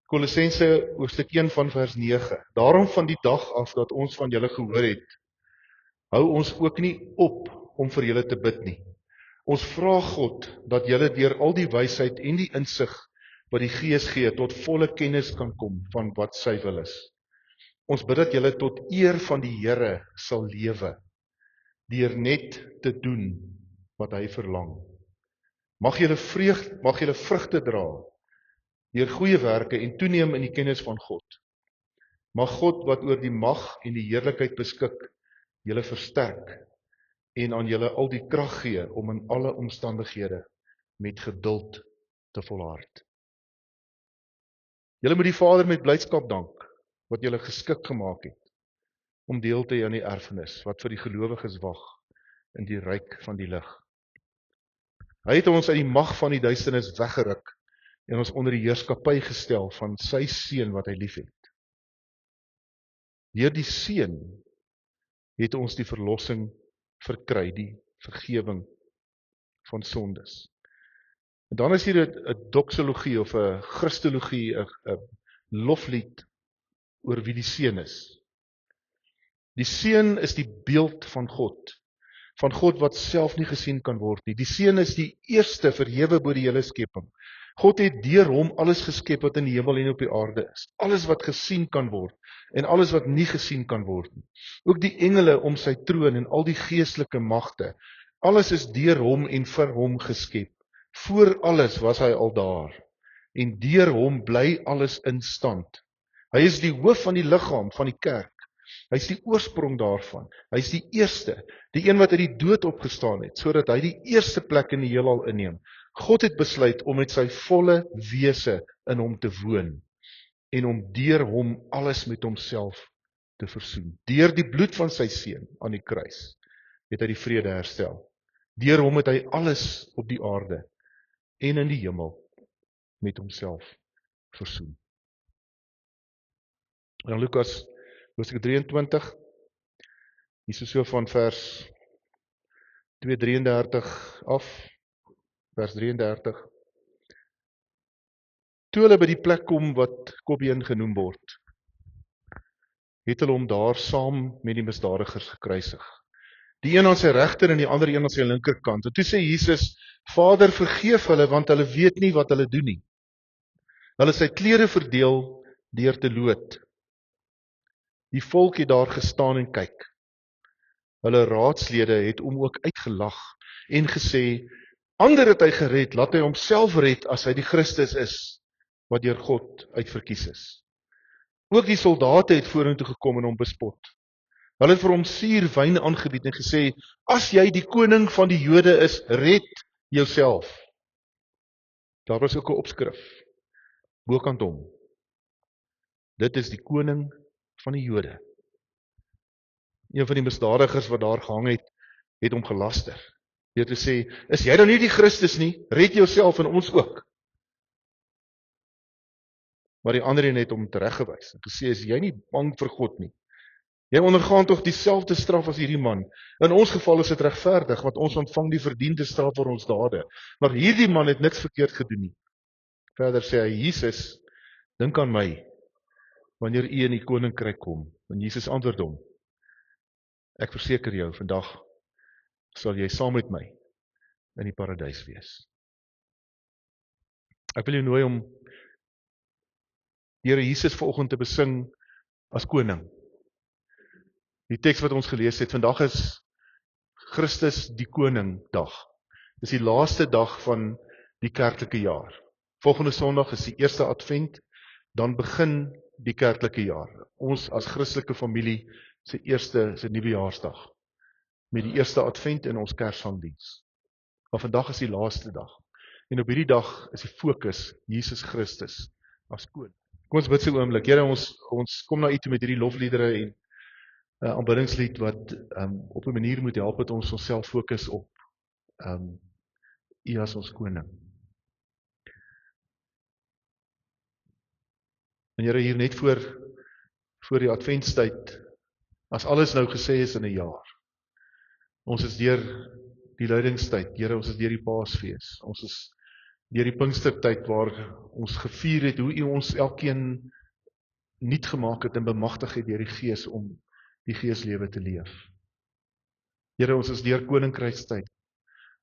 Kolossense hoofstuk 1 van vers 9. Daarom van die dag af dat ons van julle gehoor het, hou ons ook nie op om vir julle te bid nie. Ons vra God dat julle deur al die wysheid en die insig wat die Gees gee tot volle kennis kan kom van wat sy wil is. Ons bid dat julle tot eer van die Here sal lewe, deur net te doen wat hy verlang. Mag julle vrugte dra deur goeie werke en toeneem in die kennis van God. Mag God wat oor die mag en die heerlikheid beskik, julle versterk en aan julle al die krag gee om in alle omstandighede met geduld te volhard. Julle moet die Vader met blydskap dank wat julle geskik gemaak het om deel te hê aan die erfenis wat vir die gelowiges wag in die ryk van die lig. Hy het ons uit die mag van die duisternis weggeruk en ons onder die heerskappy gestel van sy seun wat hy liefhet. Deur die seun het ons die verlossing verkry, die vergewing van sondes. En dan is hier 'n doxologie of 'n Christologie, 'n loflied oor wie die seun is. Die seun is die beeld van God wat self nie gesien kan word nie. Die seun is die eerste verhewe bo die hele skepping. God het deur hom alles geskep wat in die hemel en op die aarde is. Alles wat gesien kan word en alles wat nie gesien kan word nie. Ook die engele om sy troon en al die geestelike magte. Alles is deur hom en vir hom geskep. Voor alles was hy al daar en deur hom bly alles in stand. Hy is die hoof van die liggaam van die kerk. Hy is die oorsprong daarvan. Hy is die eerste, die een wat uit die dood opgestaan het, sodat hy die eerste plek in die heelal inneem. God het besluit om met sy volle wese in hom te woon en om deur hom alles met homself te versoen. Deur die bloed van sy seun aan die kruis het hy die vrede herstel. Deur hom het hy alles op die aarde en in die hemel met homself versoen. En Lukas hoofstuk 23, hier is so van vers 2:33 af, vers 33. Toe hulle by die plek kom wat Kobbeen genoem word, het hulle hom daar saam met die misdadigers gekruisig. Die een aan sy regter en die ander een aan sy linkerkant. En toe sê Jesus, Vader, vergeef hulle, want hulle weet nie wat hulle doen nie. Hulle sy klere verdeel deur te loot. Die volk het daar gestaan en kyk. Hulle raadslede het hom ook uitgelag en gesê, ander het hy gered, laat hy homself red as hy die Christus is, wat deur God uitverkies is. Ook die soldate het vorentoe gekom en hom bespot. Hulle het vir hom suur wyn aangebied en gesê, as jy die koning van die Jode is, red jouself. Daar was ook 'n opskrif, bokant hom. Dit is die koning van die Jode. Een van die misdadigers wat daar gehang het hom gelaster. Deur te sê, is jy dan nie die Christus nie? Red jouself en ons ook. Maar die ander een het hom tereggewys en gesê, is jy nie bang vir God nie? Jy ondergaan tog dieselfde straf as hierdie man. In ons geval is dit regverdig, want ons ontvang die verdiende straf vir ons dade. Maar hierdie man het niks verkeerd gedoen nie. Verder sê hy, Jesus, dink aan my, wanneer u in die koninkryk kom. En Jesus antwoord hom, ek verseker jou, vandag sal jy saam met my in die paradys wees. Ek wil jou nooi om Here Jesus vanoggend te besing as koning. Die teks wat ons gelees het, vandag is Christus die koning dag. Dis die laaste dag van die kerklike jaar. Volgende Sondag is die eerste advent, dan begin die kerklike jaar. Ons as Christelike familie se nuwejaarsdag met die eerste advent in ons Kersfeesdiens. Maar vandag is die laaste dag. En op hierdie dag is die fokus Jesus Christus as koning. Kom ons bid so 'n oomblik. Here, ons kom na U toe met hierdie lofliedere en aanbiddingslied wat op 'n manier moet help dat ons onsself fokus op U as ons koning. En Here, hier net voor die adventstyd, as alles nou gesê is in 'n jaar. Ons is deur die lydingstyd, Here, ons is deur die Paasfees. Ons is deur die Pinkstertyd waar ons gevier het, hoe U ons elkeen nuut gemaak het en bemagtig het deur die Gees om die Geeslewe te leef. Here, ons is deur koninkrykstyd,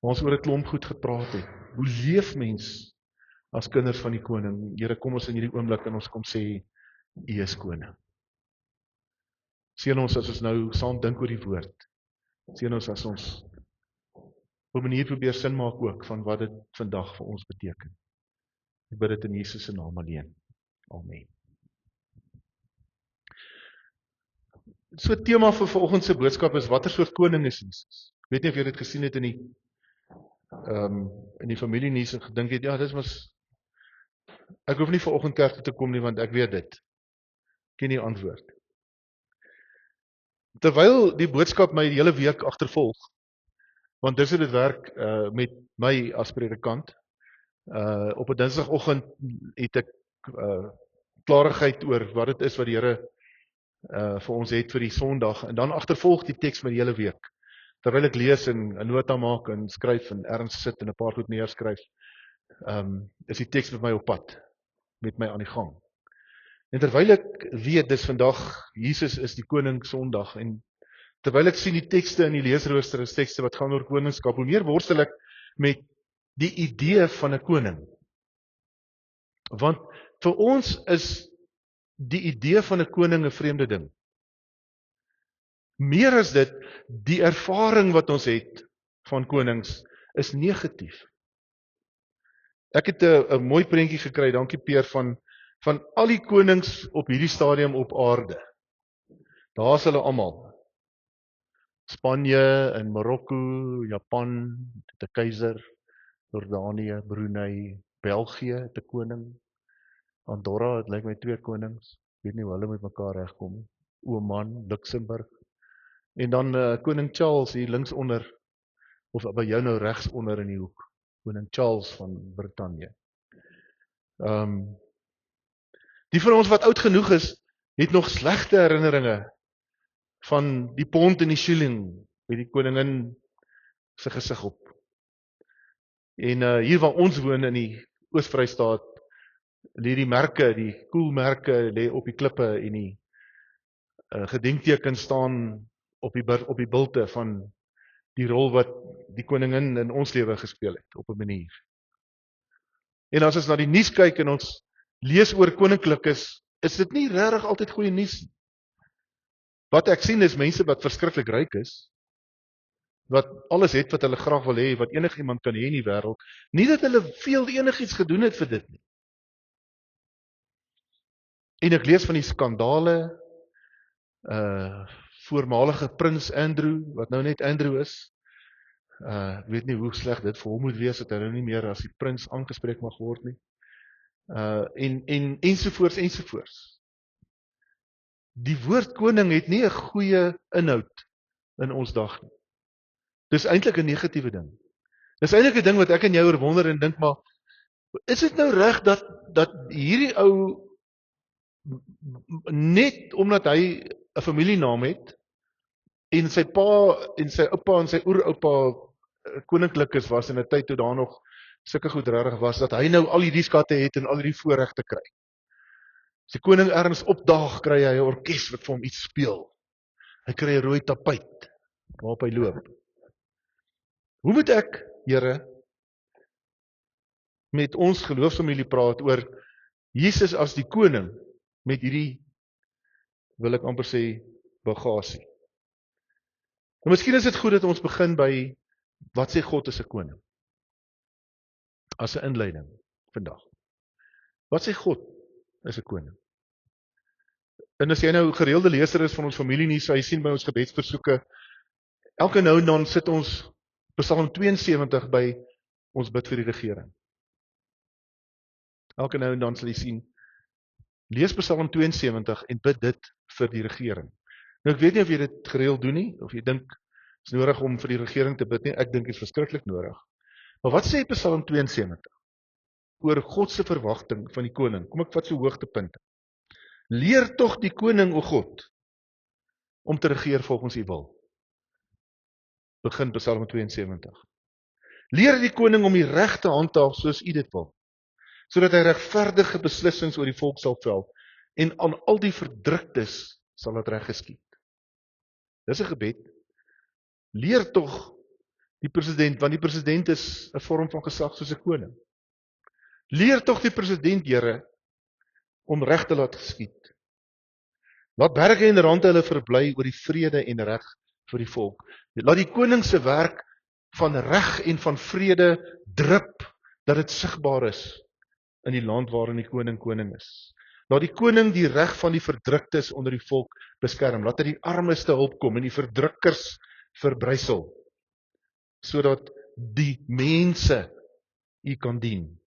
waar ons oor 'n klomp goed gepraat het. Hoe leef mens as kinders van die koning? Here, kom ons in hierdie oomblik en ons kom sê, U is koning. Seën ons as ons nou saam dink oor die woord. Seën ons as ons op 'n manier probeer sin maak ook van wat dit vandag vir ons beteken. Ek bid dit in Jesus se naam alleen. Amen. So tema vir vanoggend se boodskap is, watter soort koning is Jesus? Ek weet nie of jy dit gesien het in die familienuus en gedink het, ja, dis was, ek hoef nie vanoggend kerk toe te kom nie, want ek weet dit. Ek ken die antwoord. Terwyl die boodskap my die hele week agtervolg, want dis hoe dit werk met my as predikant. Op 'n Dinsdagoggend het ek klarigheid oor wat dit is wat die Here vir ons het vir die Sondag, en dan agtervolg die teks my die hele week. Terwyl ek lees en 'n nota maak en skryf en ergens sit en 'n paar goed neerskryf, is die teks met my op pad, met my aan die gang. En terwyl ek weet, dis vandag, Jesus is die koning Sondag, en terwyl ek sien die tekste in die leesrooster is tekste wat gaan oor koningskap, hoe meer worstel ek met die idee van 'n koning. Want vir ons is die idee van 'n koning 'n vreemde ding. Meer as dit, die ervaring wat ons het van konings is negatief. Ek het 'n mooi prentjie gekry, dankie Peer, van al die konings op hierdie stadium op aarde. Daar is hulle almal. Spanje en Marokko, Japan, het 'n keiser, Jordanië, Brunei, België het 'n koning, Andorra, het lyk my 2 konings, weet nie hoe hulle met mekaar regkom, Oman, Luxemburg, en dan koning Charles hier links onder, of by jou nou regs onder in die hoek, koning Charles van Brittanje. Die van ons wat oud genoeg is, het nog slegte herinneringe van die pond en die shilling, met die koningin se gesig op. En hier waar ons woon in die Oos-Vrystaat, lê die merke, die koelmerke lê op die klippe, en die gedenkteken staan op die bilte van die rol wat die koningin in ons lewe gespeel het, op 'n manier. En as ons na die nuus kyk en ons lees oor koninklikes, is dit nie regtig altyd goeie nuus. Wat ek sien is mense wat verskriklik ryk is, wat alles het wat hulle graag wil hê, wat enigiemand kan hê in die wêreld, nie dat hulle veel enigiets gedoen het vir dit nie. En ek lees van die skandale, voormalige prins Andrew, wat nou net Andrew is, ek weet nie hoe sleg dit vir hom moet wees, dat hy nou nie meer as die prins aangespreek mag word nie, en ensovoorts. Die woord koning het nie 'n goeie inhoud in ons dag nie. Dis eintlik 'n negatiewe ding. Dis eintlik 'n ding wat ek en jou oor wonder en dink, maar is dit nou reg dat hierdie ou net omdat hy 'n familienaam het en sy pa en sy oupa en sy oeroupa koninklikes was in 'n tyd toe daar nog sulke goed regtig was, dat hy nou al hierdie skatte het en al hierdie voorregte kry. As die koning ergens opdaag, kry hy 'n orkes wat vir hom iets speel. Hy kry 'n rooi tapuit waarop hy loop. Hoe moet ek, Here, met ons geloofsfamilie praat oor Jesus as die koning met hierdie, wil ek amper sê, bagasie? En miskien is dit goed dat ons begin by wat sê God is 'n koning? As 'n inleiding vandag. Wat sê God is 'n koning? En as jy nou gereelde leser is van ons familienuus, sal jy sien by ons gebedsversoeke, elke nou en dan sit ons Psalm 72 by ons bid vir die regering. Elke nou en dan sal jy sien, lees Psalm 72 en bid dit vir die regering. Nou ek weet nie of jy dit gereeld doen nie, of jy dink is nodig om vir die regering te bid nie, ek dink dit is verskriklik nodig. Maar wat sê Psalm 72? Oor God se verwagting van die koning. Kom ek vat so hoogtepunte. Leer tog die koning, o God, om te regeer volgens u wil. Begin Psalm 72. Leer die koning om die reg te handhaaf soos u dit wil, sodat hy regverdige beslissings oor die volk sal vel, en aan al die verdruktes sal dit reg geskied. Dis 'n gebed. Leer tog die president, want die president is 'n vorm van gesag soos 'n koning. Leer tog die president, Here, om reg te laat geskied. Laat berge en rande hulle verbly oor die vrede en reg vir die volk. Laat die koning se werk van reg en van vrede drup, dat dit sigbaar is in die land waarin die koning is. Laat die koning die reg van die verdruktes onder die volk beskerm. Laat hy die armes te hulp kom en die verdrukkers verbrysel, sodat die mense u kan dien,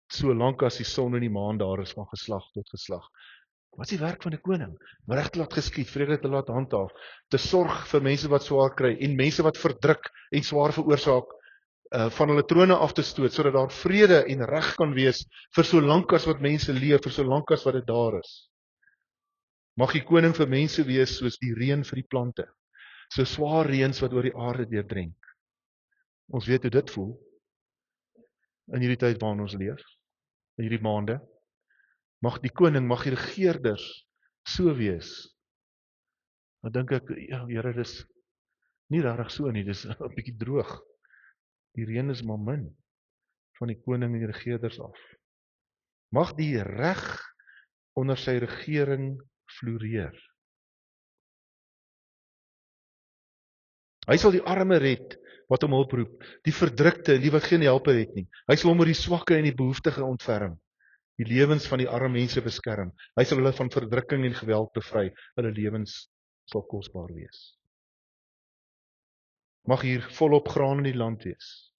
solank as die son en die maan daar is van geslag tot geslag. Wat is die werk van 'n koning? Reg te laat geskied, vrede te laat handhaaf, te sorg vir mense wat swaar kry en mense wat verdruk en swaar veroorsaak, van hulle trone af te stoot, sodat daar vrede en reg kan wees vir so lank as wat mense leef, vir so lank as wat dit daar is. Mag die koning vir mense wees soos die reën vir die plante, so swaar reëns wat oor die aarde deurdrenk. Ons weet hoe dit voel in hierdie tyd waarin ons leef, in hierdie maande. Mag die koning, mag die regerders so wees. Dan dink ek, ja, Here, dis nie regtig so nie, dis 'n bietjie droog. Die reën is maar min van die koning en die regerders af. Mag die reg onder sy regering floreer. Hy sal die arme red wat hom hulp roep, die verdrukte, die wat geen helper het nie. Hy sal hom oor die swakke en die behoeftige ontferm, die lewens van die arme mense beskerm. Hy sal hulle van verdrukking en geweld bevry, hulle lewens sal kosbaar wees. Mag hier volop graan in die land wees.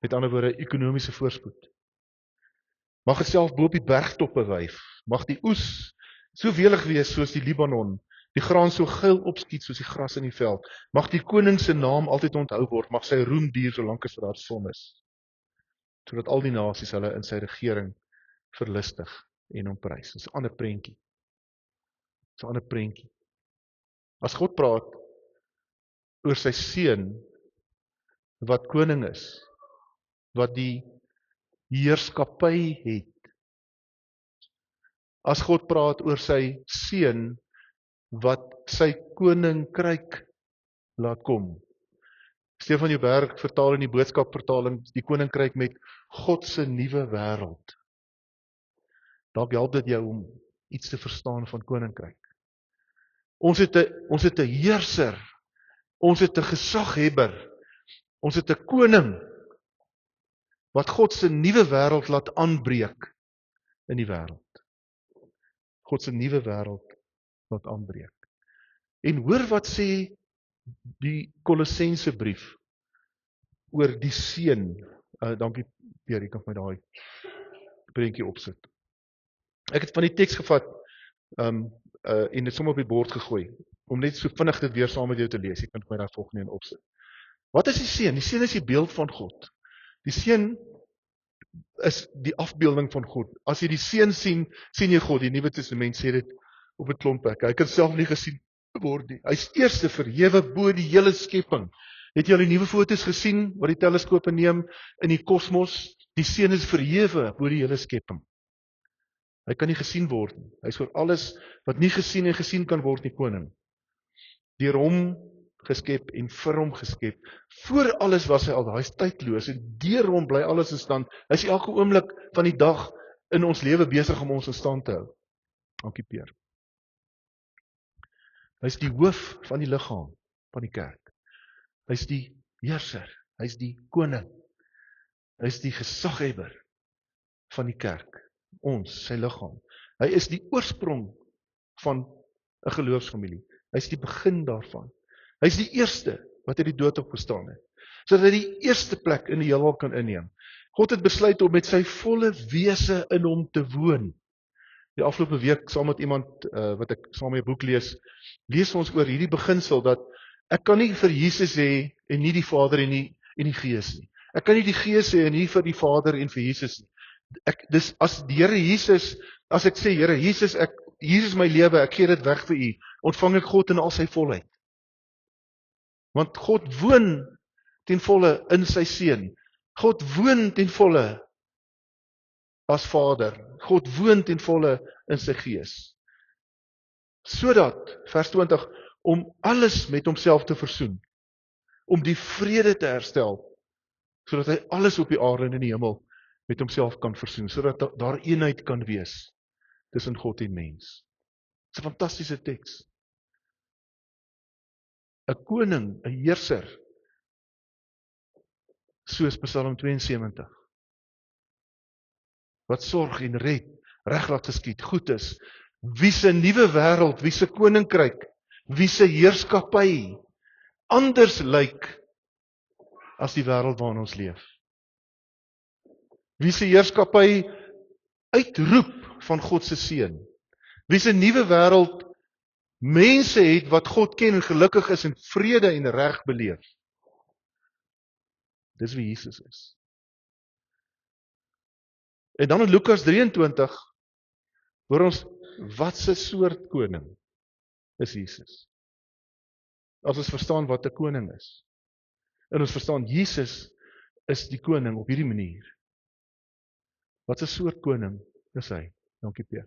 Met ander woorde, ekonomiese voorspoed. Mag dit self bo op die bergtoppe wyf. Mag die oes so welig wees soos die Libanon, die graan so geel opskiet soos die gras in die veld. Mag die koning se naam altyd onthou word, mag sy roem duur solank as wat daar son is, sodat al die nasies hulle in sy regering verlustig en hom prys. Dis 'n ander prentjie. Dis 'n ander prentjie. As God praat oor sy seun wat koning is, wat die heerskappy het. As God praat oor sy seun wat sy koninkryk laat kom. Stefan Joubert vertaal in die boodskapvertaling die koninkryk met God se nuwe wêreld. Dalk help dit jou om iets te verstaan van koninkryk. Ons het 'n heerser, ons het 'n gesaghebber, ons het 'n koning wat God se nuwe wêreld laat aanbreek in die wêreld. God se nuwe wêreld laat aanbreek. En hoor wat sê die Kolossense brief oor die seun. Dankie Pierre, jy kan my daai prentjie opsit. Ek het van die teks gevat en dit sommer op die bord gegooi, om net so vinnig dit weer saam met jou te lees. Jy kan my daar volgende een opsit. Wat is die seun? Die seun is die beeld van God. Die seun is die afbeelding van God. As jy die seun sien, sien jy God. Die Nuwe Testament sê dit op 'n klomp plekke. Hy kan self nie gesien word nie. Hy's eerste verhewe bo die hele skepping. Het jy al die nuwe foto's gesien wat die teleskope neem in die kosmos? Die seun is verhewe bo die hele skepping. Hy kan nie gesien word nie. Hy is vir alles wat nie gesien en gesien kan word nie, koning. Deur hom geskep en vir hom geskep. Voor alles was hy al, hy is tydloos en deur hom bly alles in stand. Hy is elke oomblik van die dag in ons lewe besig om ons in stand te hou. Dankie Pierre. Hy is die hoof van die liggaam van die kerk. Hy is die heerser, hy is die koning. Hy is die gesaghebber van die kerk, ons, sy liggaam. Hy is die oorsprong van 'n geloofsfamilie. Hy is die begin daarvan. Hy is die eerste wat uit die dood opgestaan het, sodat hy die eerste plek in die heelal kan inneem. God het besluit om met sy volle wese in hom te woon. Die afgelope week saam met iemand wat ek saam met 'n boek lees ons oor hierdie beginsel dat ek kan nie vir Jesus hê en nie die Vader en die Gees nie. Ek kan nie die Gees hê en nie vir die Vader en vir Jesus nie. Dis as die Here Jesus, as ek sê Here Jesus, hier is my lewe, ek gee dit weg vir U, ontvang ek God in al sy volheid. Want God woon ten volle in sy seun. God woon ten volle as Vader. God woon ten volle in sy gees. Sodat, vers 20, om alles met homself te versoen, om die vrede te herstel, sodat hy alles op die aarde en in die hemel met homself kan versoen, sodat daar eenheid kan wees tussen God en mens. Dit is 'n fantastiese teks. 'n Koning, 'n heerser, soos Psalm 72, wat sorg en red, reg laat geskied, goed is, wie se nuwe wêreld, wie se koninkryk, wie se heerskappy anders lyk as die wêreld waarin ons leef. Wie se heerskappy uitroep van God se seun. Wie se nuwe wêreld mense het wat God ken en gelukkig is en vrede en reg beleef. Dis wie Jesus is. En dan in Lukas 23 hoor ons wat se soort koning is Jesus. As ons verstaan wat 'n koning is. En ons verstaan Jesus is die koning op hierdie manier. Wat se soort koning is hy? Dankie Peer.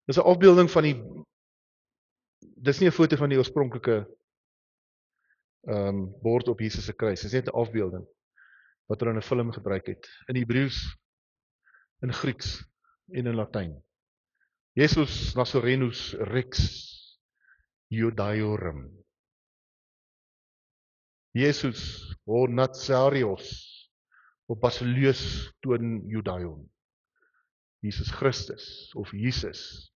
Dis 'n afbeelding van dis nie 'n foto van die oorspronklike bord op Jesus se kruis. Dis net 'n afbeelding wat hulle in 'n film gebruik het. In Hebreëus, in Grieks en in Latyn. Jesus Nazarenus Rex Judaeorum. Jesus o Nazarios o Basileus toon Judaion. Jesus Christus of Jesus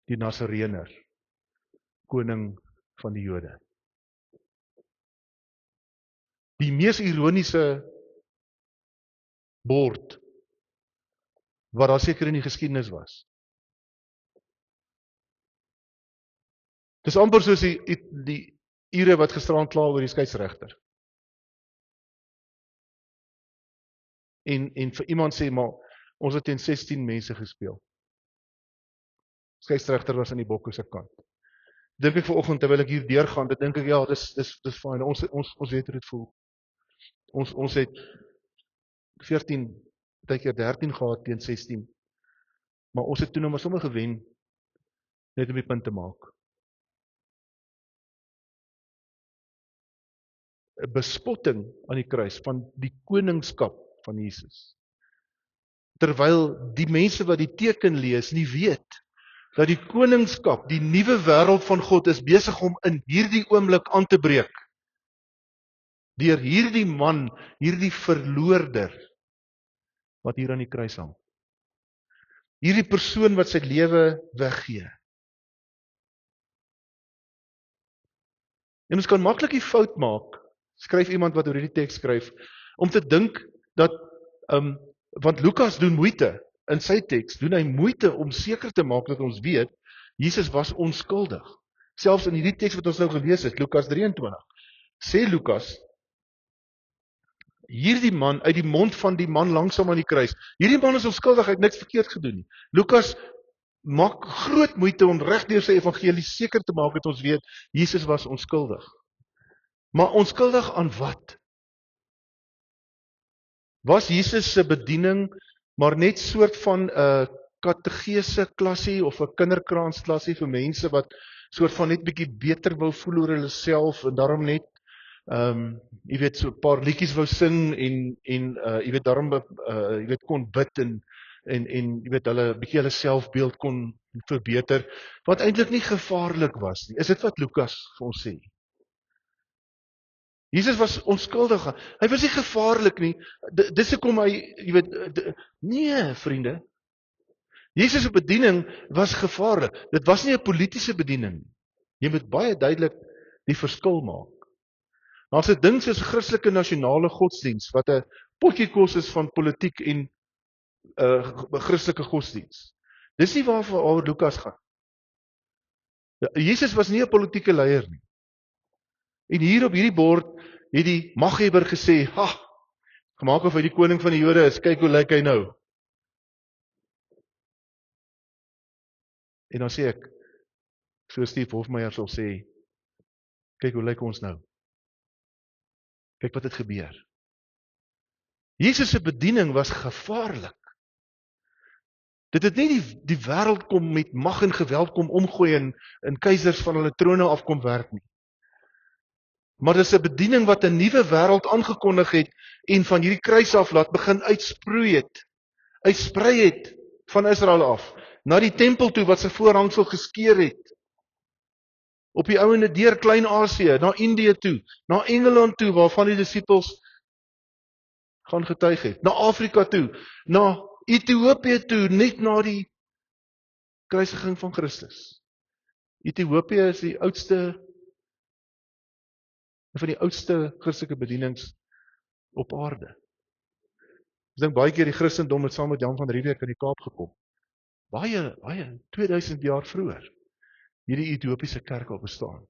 die Nasarener, koning van die Jode. Die mees ironiese bord wat daar seker in die geskiedenis was. Dis amper soos die ure wat gisteraan kla oor die skeieregter. En vir iemand sê, maar ons het teen 16 mense gespeel. Skeieregter was aan die bokke se kant. Dink ek vanoggend terwyl ek hier deurgaan, dit dink ek ja, dis fyn. Ons weet hoe dit voel. Ons het 14, baie keer 13 gehad teen 16. Maar ons het toe nou maar sommer gewen net om die punt te maak. 'n Bespotting aan die kruis van die koningskap van Jesus. Terwyl die mense wat die teken lees nie weet dat die koningskap, die nuwe wêreld van God is besig om in hierdie oomblik aan te breek. Deur hierdie man, hierdie verloorder wat hier aan die kruis hang. Hierdie persoon wat sy lewe weggee. En ons kan maklik die fout maak, skryf iemand wat oor hierdie teks skryf, om te dink dat want Lukas doen moeite in sy teks, doen hy moeite om seker te maak dat ons weet Jesus was onskuldig. Selfs in hierdie teks wat ons nou gelees het, Lukas 23, sê Lukas, hierdie man uit die mond van die man langsam aan die kruis, hierdie man is onskuldig, hy het niks verkeerd gedoen nie. Lukas maak groot moeite om regdeur sy evangelie seker te maak dat ons weet Jesus was onskuldig. Maar onskuldig aan wat? Was Jesus se bediening maar net soort van 'n kategese klasie of 'n kinderkraansklasie vir mense wat soort van net bietjie beter wou voel oor hulle self en daarom net jy weet so 'n paar liedjies wou sing en jy weet daarom jy weet kon bid en jy weet hulle bietjie hulle selfbeeld kon verbeter wat eintlik nie gevaarlik was nie. Is dit wat Lukas vir ons sê? Jesus was onskuldig. Hy was nie gevaarlik nie. Dis hoekom hy, jy weet, nee, vriende. Jesus se bediening was gevaarlik. Dit was nie 'n politieke bediening nie. Jy moet baie duidelik die verskil maak. Daar's 'n ding soos Christelike nasionale godsdiens wat 'n potjiekos is van politiek en Christelike godsdiens. Dis nie waaroor Lukas gaan. Jesus was nie 'n politieke leier nie. En hier op hierdie bord het die maghebber gesê, "Ha, gemaak of hy die koning van die Jode is, kyk hoe lyk hy nou." En dan sê ek, so Steve Hofmeyer sal sê, "Kyk hoe lyk ons nou." Kyk wat het gebeur. Jesus se bediening was gevaarlik. Dit het nie die wêreld kom met mag en geweld kom omgooi en keisers van hulle trone afkom werk nie. Maar dis 'n bediening wat 'n nuwe wêreld aangekondig het en van hierdie kruis af laat begin uitsprei het van Israel af, na die tempel toe wat sy voorhangsel geskeur het. Op die ouende deur Klein-Asië, na Indië toe, na Engeland toe, waarvan die disippels gaan getuig het, na Afrika toe, na Ethiopië toe, net na die kruisiging van Christus. Ethiopië is van die oudste Christelike bedienings op aarde. Ek dink baie keer die Christendom het saam met Jan van Riebeeck in die Kaap gekom. Baie 2000 jaar vroeër. Hierdie Ethiopiese kerk al bestaan.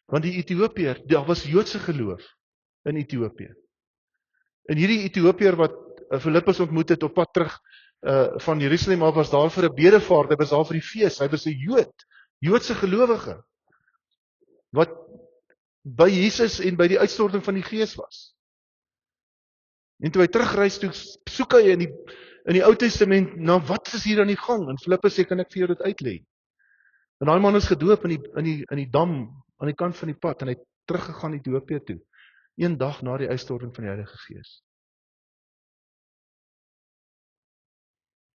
Want die Ethiopiër, daar was Joodse geloof in Ethiopië. En hierdie Ethiopiër wat Filippus ontmoet het op pad terug van Jerusalem af, was daar vir 'n bedevaart, hy was daar vir die fees, hy was 'n Jood, Joodse gelowige, wat by Jesus en by die uitstorting van die Gees was. En toe hy terugreis toe, soek hy in die Ou Testament na wat is hier aan die gang? En Filippus sê, kan ek vir jou dit uitlê? En daai man is gedoop in die dam aan die kant van die pad en hy het teruggegaan Ethiopië toe, een dag na die uitstorting van die Heilige Gees.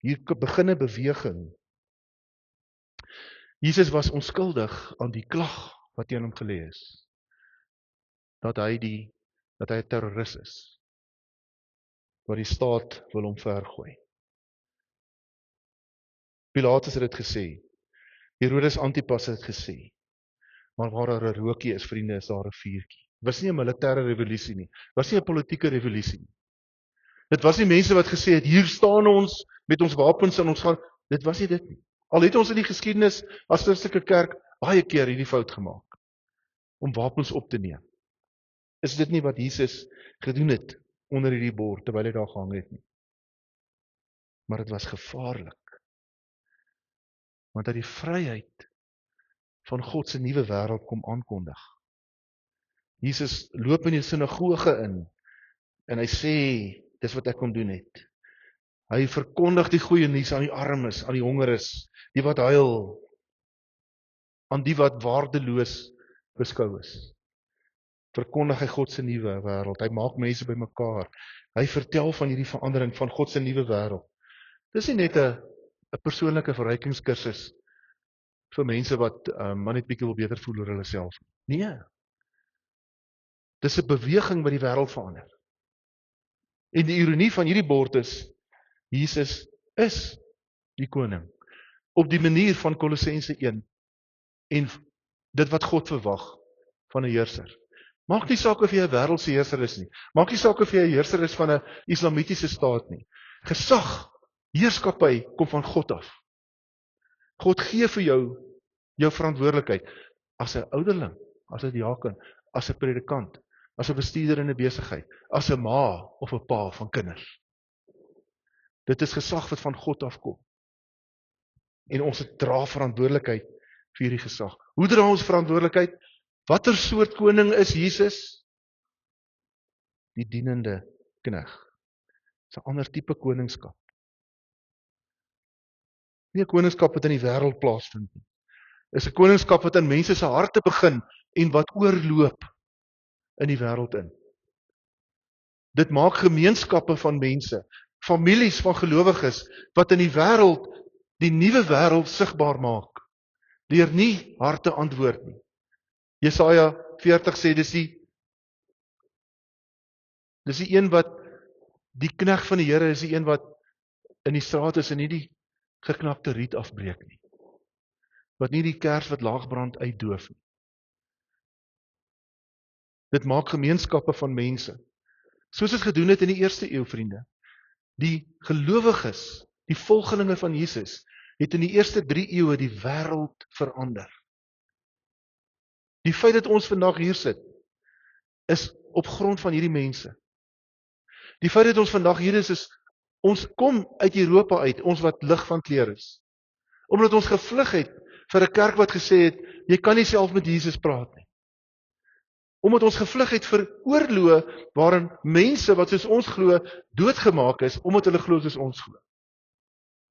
Hier begin 'n beweging. Jesus was onskuldig aan die klag wat teen hom gelê is. Dat hy 'n terroris is. Wat die staat wil hom vergooi. Pilatus het dit gesê. Herodes Antipas het gesê. Maar waar daar 'n rookie is, vriende, is daar 'n vuurtjie. Dit was nie 'n militêre revolusie nie. Dit was nie 'n politieke revolusie nie. Dit was nie mense wat gesê het, hier staan ons met ons wapens en ons gaan. Dit was nie dit nie. Al het ons in die geskiedenis as Christelike kerk baie keer hierdie fout gemaak om wapens op te neem. Is dit nie wat Jesus gedoen het onder hierdie bord terwyl hy daar gehang het nie? Maar dit was gevaarlik. Want hy die vryheid van God se nuwe wêreld kom aankondig. Jesus loop in die sinagoge in en hy sê, dis wat ek kom doen het. Hy verkondig die goeie nuus aan die armes, aan die hongeres, die wat huil, aan die wat waardeloos beskou is. Verkondig hy God se nuwe wêreld. Hy maak mense bymekaar. Hy vertel van hierdie verandering van God se nuwe wêreld. Dis nie net 'n persoonlike verrykingskursus vir mense wat maar net bietjie wil beter voel oor hulle self. Nee. Dis 'n beweging wat die wêreld verander. En die ironie van hierdie bord is, Jesus is die koning. Op die manier van Kolossense 1. En dit wat God verwag van 'n heerser. Maak nie saak of jy 'n wêreldse heerser is nie. Maak nie saak of jy 'n heerser is van 'n islamitiese staat nie. Gesag, heerskappy kom van God af. God gee vir jou verantwoordelikheid as 'n ouderling, as 'n diaken, as 'n predikant, as 'n bestuurder in 'n besigheid, as 'n ma of 'n pa van kinders. Dit is gesag wat van God afkom. En ons dra verantwoordelikheid vir hierdie gesag. Hoe dra ons verantwoordelikheid? Watter soort koning is Jesus? Die dienende knegg. Dis 'n ander tipe koningskap. Nie 'n koningskap wat in die wêreld plaasvind nie. Dis 'n koningskap wat in mense se harte begin en wat oorloop in die wêreld in. Dit maak gemeenskappe van mense, families van gelowiges wat in die wêreld die nuwe wêreld sigbaar maak deur nie harte antwoord nie. Jesaja 40 sê dis die een wat die knegg van die Here is, die een wat in die straat is en nie die geknapte riet afbreek nie. Wat nie die kers wat laag brand uitdoof nie. Dit maak gemeenskappe van mense. Soos dit gedoen het in die eerste eeu, vriende. Die gelowiges, die volgelinge van Jesus, het in die eerste 3 eeue die wêreld verander. Die feit dat ons vandag hier sit, is op grond van hierdie mense. Die feit dat ons vandag hier is ons kom uit Europa uit, ons wat lig van kleur is. Omdat ons gevlug het vir 'n kerk wat gesê het, jy kan nie self met Jesus praat nie. Omdat ons gevlug het vir oorloë waarin mense wat soos ons glo doodgemaak is omdat hulle glo soos ons glo.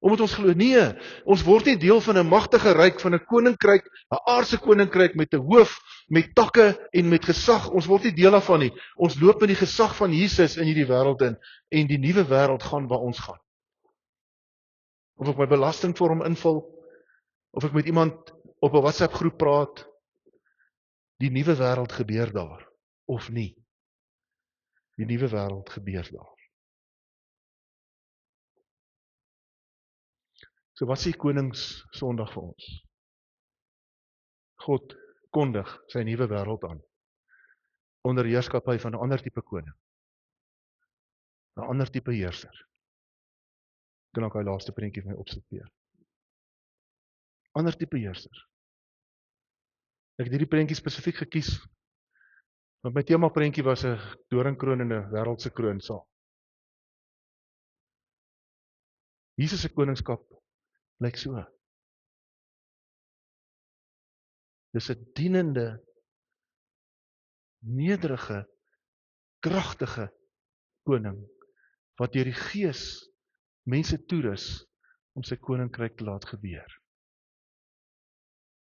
Omdat ons glo nee, ons word nie deel van 'n magtige ryk, van 'n koninkryk, 'n aardse koninkryk met 'n hoof, met takke en met gesag. Ons word nie deel daarvan nie. Ons loop in die gesag van Jesus in hierdie wêreld in en die nuwe wêreld gaan waar ons gaan. Of ek my belastingvorm invul, of ek met iemand op 'n WhatsApp groep praat, die nuwe wêreld gebeur daar of nie. Die nuwe wêreld gebeur daar. So wat sê Koningssondag vir ons? God kondig sy nuwe wêreld aan onder heerskappy van 'n ander tipe koning. 'n Ander tipe heerser. Kan ook daai laaste prentjie vir my opsiteer. Ander tipe heerser. Ek het hierdie prentjie spesifiek gekies want my tema prentjie was 'n doringkroon en 'n wêreldse kroon saam. Jesus se koningskap lyk so. Dis 'n dienende, nederige, kragtige koning wat deur die Gees mense toerus om sy koninkryk te laat gebeur.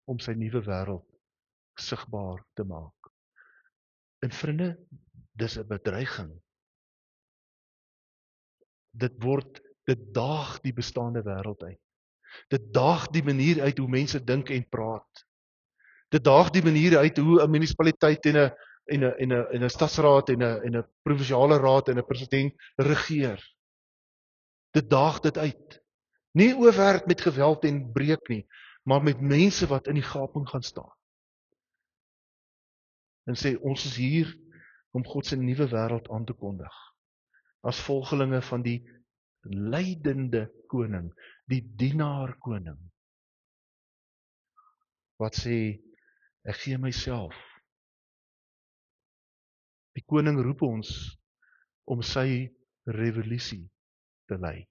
Om sy nuwe wêreld sigbaar te maak. En vriende, dis 'n bedreiging. Dit daag die bestaande wêreld uit. Dit daag die manier uit hoe mense dink en praat. Dit daag die manier uit hoe 'n munisipaliteit en 'n stadsraad en 'n provinsiale raad en 'n president regeer. Dit daag dit uit. Nie oorwerk met geweld en breek nie, maar met mense wat in die gaping gaan staan. En sê ons is hier om God se nuwe wêreld aan te kondig. As volgelinge van die lydende koning, die dienaar koning. Wat sê ek gee myself. Die koning roep ons om sy revolusie te lei.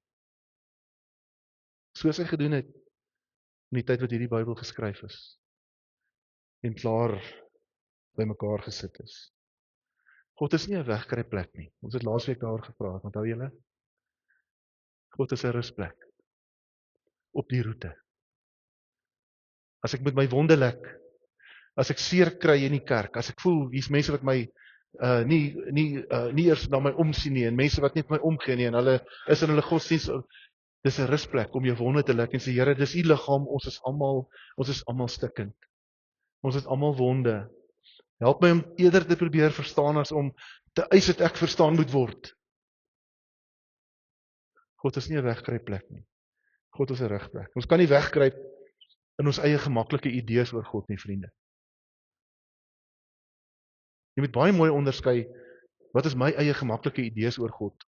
Soos hy gedoen het in die tyd wat hierdie Bybel geskryf is en klaar bymekaar gesit is. God is nie 'n wegkruipplek nie. Ons het laasweek daaroor gepraat, onthou julle? God is 'n rusplek op die roete. As ek met my wonde lek, as ek seer kry in die kerk, as ek voel hier's mense wat my nie eers na my omsien nie en mense wat net my omgee nie en hulle is in hulle godsdienst, dis 'n rusplek om jou wonde te lek en sê Here, dis u liggaam, ons is almal stikkend. Ons is almal wonde. Help my om eerder te probeer verstaan as om te eis dat ek verstaan moet word. God is nie 'n wegkruipplek nie. God is 'n rugplek. Ons kan nie wegkruip in ons eie gemaklike idees oor God nie, vriende. Jy moet baie mooi onderskei, wat is my eie gemaklike idees oor God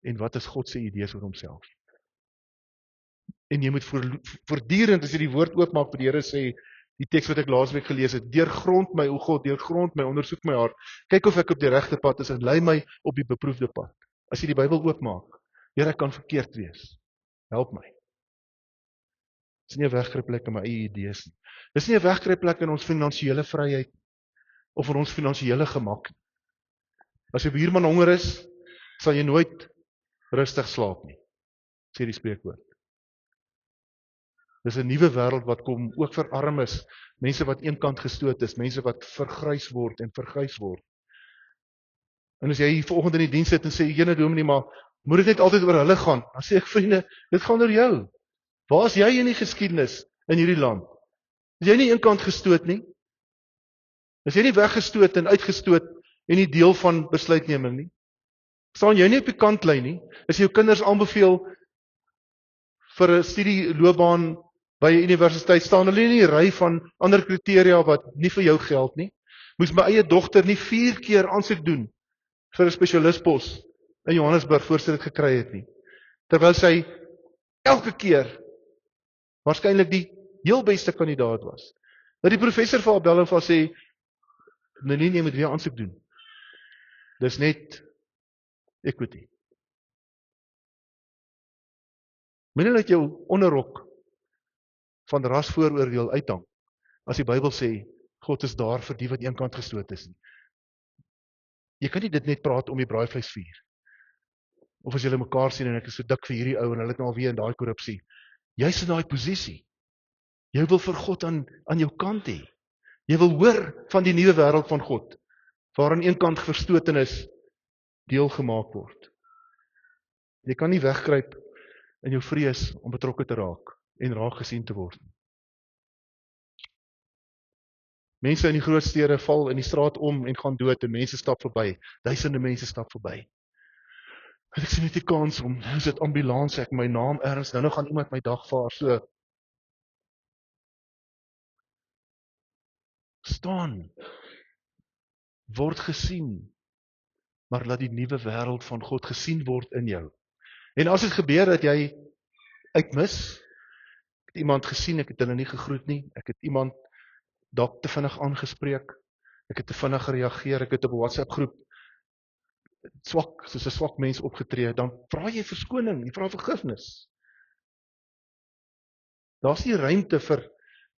en wat is God se idees oor homself. En jy moet voortdurend as jy die woord oopmaak vir die Here sê, die teks wat ek laasweek gelees het, deurgrond my o God, deurgrond my, ondersoek my hart, kyk of ek op die regte pad is en lei my op die beproefde pad. As jy die Bybel oopmaak, Here, ek kan verkeerd wees. Help my. Dis nie 'n wegkruipplek in my eie idees nie. Dis nie 'n wegkruipplek in ons finansiële vryheid of vir ons finansiële gemak. As jy buurman honger is, sal jy nooit rustig slaap nie, sê die spreekwoord. Dis 'n nuwe wêreld wat kom, ook vir armes, mense wat eenkant gestoot is, mense wat vergrys word en verguis word. En as jy hier vanoggend in die diens sit en sê, Jene Dominee, maar moet dit net altyd oor hulle gaan? Dan sê ek, vriende, dit gaan oor jou. Waar is jy in die geskiedenis in hierdie land? Is jy nie eenkant gestoot nie? Is jy nie weggestoot en uitgestoot en nie deel van besluitneming nie? Staan jy nie op die kantlyn nie? As jy jou kinders aanbeveel vir 'n studieloopbaan by 'n universiteit, staan hulle nie in die ry van ander kriteria wat nie vir jou geld nie? Moes my eie dogter nie 4 keer aansoek doen vir 'n spesialispos in Johannesburg voor sy dit gekry het nie, terwyl sy elke keer waarskynlik die heel beste kandidaat was. Dat die professor vir haar bel en vir haar sê, nee, jy moet weer aansoek doen. Dis net equity. Moenie dat jou onderrok van rasvooroordeel uithang, as die Bybel sê, God is daar vir die wat eenkant gestoot is. Jy kan nie dit net praat om die braaivleisvuur. Of as julle mekaar sien en ek is so dik vir hierdie ou en hulle het nou alweer in daai korrupsie. Jy's in daai posisie. Jy wil vir God aan jou kant hê. Jy wil hoor van die nuwe wêreld van God, waarin eenkant verstotenis deel gemaak word. Jy kan nie wegkruip in jou vrees om betrokke te raak en raak gesien te word. Mense in die groot stede val in die straat om en gaan dood en mense stap verby. Duisende mense stap verby. Ek sien net die kans om, is dit ambulans, ek my naam ergens, nou gaan iemand my dag vaar, so. Staan, word gesien, maar laat die nuwe wêreld van God gesien word in jou. En as dit gebeur dat jy uitmis, ek het iemand gesien, ek het hulle nie gegroet nie, ek het iemand dalk te vinnig aangespreek, ek het te vinnig gereageer, ek het op 'n WhatsApp groep swak, soos 'n swak mens opgetree, dan vra jy verskoning, jy vra vergifnis. Daar's nie ruimte vir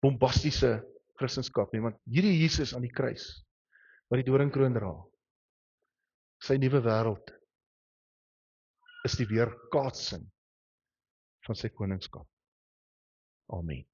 bombastiese Christendom nie, want hierdie Jesus aan die kruis, wat die doringkroon dra, sy nuwe wêreld, is die weerkaatsing van sy koningskap. Amen.